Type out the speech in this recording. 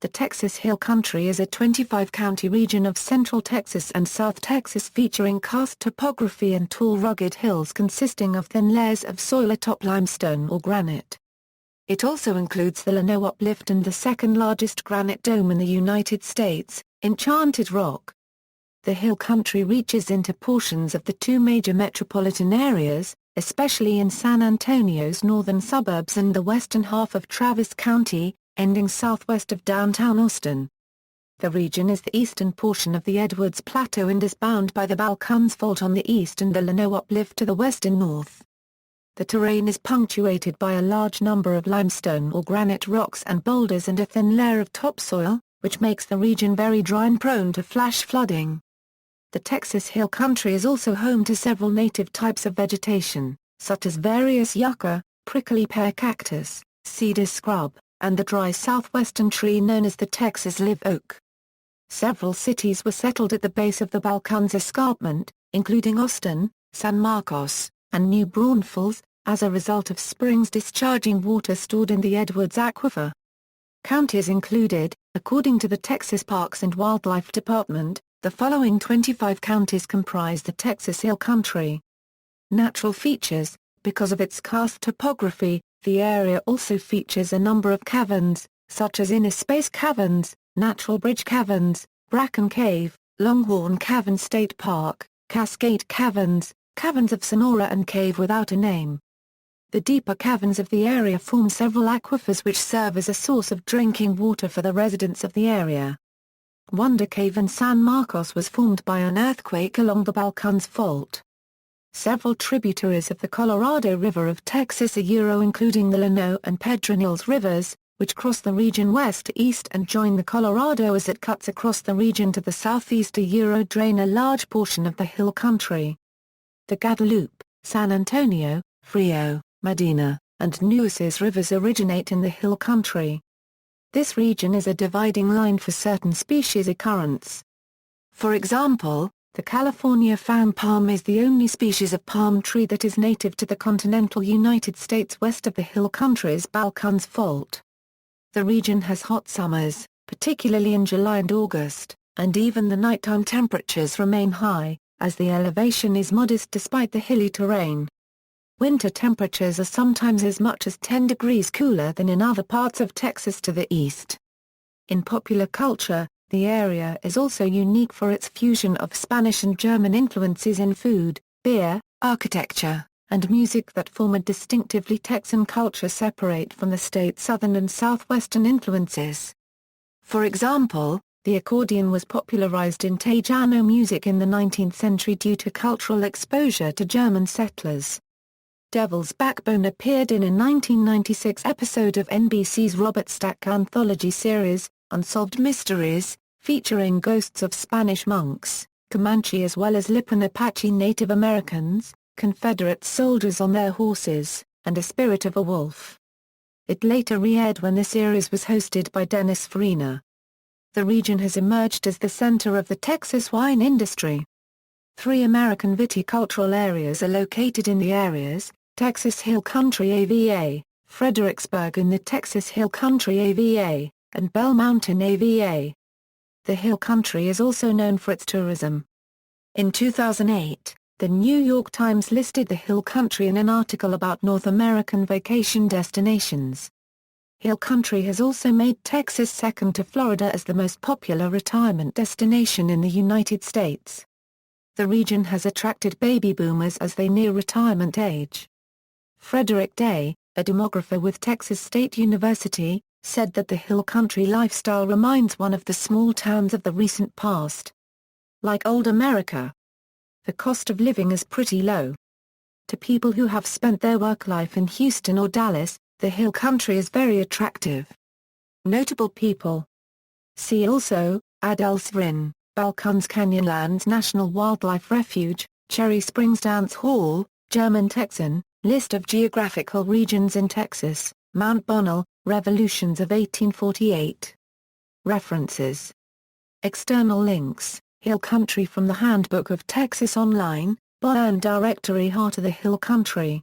The Texas Hill Country is a 25-county region of central Texas and South Texas featuring karst topography and tall rugged hills consisting of thin layers of soil atop limestone or granite. It also includes the Llano Uplift and the second-largest granite dome in the United States, Enchanted Rock. The Hill Country reaches into portions of the two major metropolitan areas, especially in San Antonio's northern suburbs and the western half of Travis County, ending southwest of downtown Austin. The region is the eastern portion of the Edwards Plateau and is bound by the Balcones Fault on the east and the Llano Uplift to the west and north. The terrain is punctuated by a large number of limestone or granite rocks and boulders and a thin layer of topsoil, which makes the region very dry and prone to flash flooding. The Texas Hill Country is also home to several native types of vegetation, such as various yucca, prickly pear cactus, cedar scrub, and the dry southwestern tree known as the Texas live oak. Several cities were settled at the base of the Balcones escarpment, including Austin, San Marcos, and New Braunfels, as a result of springs discharging water stored in the Edwards Aquifer. Counties included, according to the Texas Parks and Wildlife Department, the following 25 counties comprise the Texas Hill Country. Natural features: because of its karst topography, the area also features a number of caverns, such as Inner Space Caverns, Natural Bridge Caverns, Bracken Cave, Longhorn Cavern State Park, Cascade Caverns, Caverns of Sonora and Cave Without a Name. The deeper caverns of the area form several aquifers which serve as a source of drinking water for the residents of the area. Wonder Cave in San Marcos was formed by an earthquake along the Balcones Fault. Several tributaries of the Colorado River of Texas including the Llano and Pedernales rivers, which cross the region west to east and join the Colorado as it cuts across the region to the southeast drain a large portion of the hill country. The Guadalupe, San Antonio, Frio, Medina, and Nueces rivers originate in the hill country. This region is a dividing line for certain species occurrence. For example, the California fan palm is the only species of palm tree that is native to the continental United States west of the hill country's Balcones Fault. The region has hot summers, particularly in July and August, and even the nighttime temperatures remain high, as the elevation is modest despite the hilly terrain. Winter temperatures are sometimes as much as 10 degrees cooler than in other parts of Texas to the east. In popular culture, the area is also unique for its fusion of Spanish and German influences in food, beer, architecture, and music that form a distinctively Texan culture separate from the state's southern and southwestern influences. For example, the accordion was popularized in Tejano music in the 19th century due to cultural exposure to German settlers. Devil's Backbone appeared in a 1996 episode of NBC's Robert Stack anthology series, Unsolved Mysteries, featuring ghosts of Spanish monks, Comanche as well as Lipan Apache Native Americans, Confederate soldiers on their horses, and a spirit of a wolf. It later re-aired when the series was hosted by Dennis Farina. The region has emerged as the center of the Texas wine industry. 3 American viticultural areas are located in the areas: Texas Hill Country AVA, Fredericksburg in the Texas Hill Country AVA, and Bell Mountain AVA. The Hill Country is also known for its tourism. In 2008, the New York Times listed the Hill Country in an article about North American vacation destinations. Hill Country has also made Texas second to Florida as the most popular retirement destination in the United States. The region has attracted baby boomers as they near retirement age. Frederick Day, a demographer with Texas State University, said that the Hill Country lifestyle reminds one of the small towns of the recent past. Like old America, the cost of living is pretty low. To people who have spent their work life in Houston or Dallas, the Hill Country is very attractive. Notable people. See also, Adele Svrin, Balcones Canyonlands National Wildlife Refuge, Cherry Springs Dance Hall, German Texan, List of geographical regions in Texas, Mount Bonnell, Revolutions of 1848. References. External links: Hill Country from the Handbook of Texas Online, Byrne Directory Heart of the Hill Country.